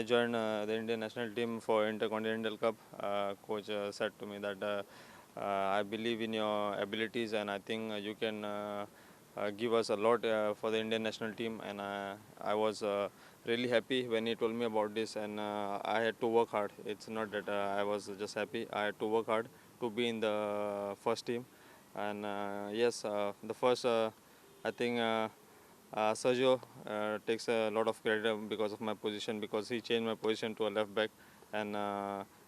joined the Indian national team for Intercontinental Cup, coach said to me that I believe in your abilities and I think you can give us a lot for the Indian national team. And I was really happy when he told me about this, and I had to work hard. It's not that I was just happy. I had to work hard to be in the first team. And yes, the first I think Sergio takes a lot of credit because of my position, because he changed my position to a left back. And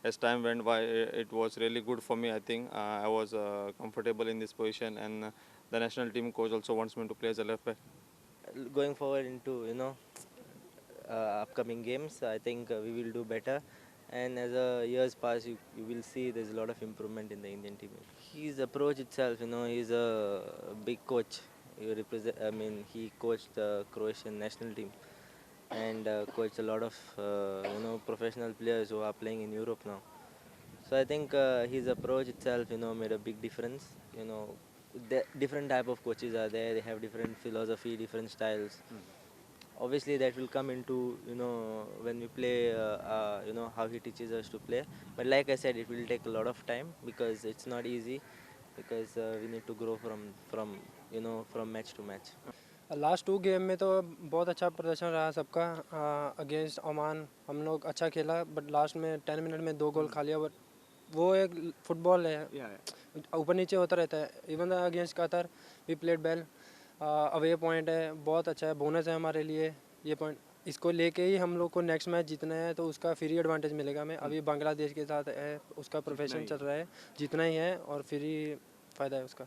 as time went by, it was really good for me. I think I was comfortable in this position, and the national team coach also wants me to play as a left back. Going forward into upcoming games, I think we will do better. And as years pass, you will see there's a lot of improvement in the Indian team. His approach itself, he's a big coach. He coached the Croatian national team and coached a lot of professional players who are playing in Europe now. So I think his approach itself, made a big difference. The different type of coaches are there. They have different philosophy, different styles. Obviously that will come into when we play how he teaches us to play. But like I said, it will take a lot of time because it's not easy, because we need to grow from match to match. Last 2 game में तो बहुत अच्छा प्रदर्शन रहा सबका। Against Oman हम लोग अच्छा खेला, बट लास्ट में 10 मिनट में 2 गोल खा लिया। बट वो एक फुटबॉल है, ऊपर नीचे होता रहता है। Even against Qatar we played well. Away point है, बहुत अच्छा है, बोनस है हमारे लिए ये पॉइंट। इसको लेके ही हम लोग को नेक्स्ट मैच जीतना है, तो उसका फ्री एडवांटेज मिलेगा हमें। अभी बांग्लादेश के साथ है, उसका प्रोफेशन चल रहा है, जीतना ही है और फ्री फ़ायदा है उसका।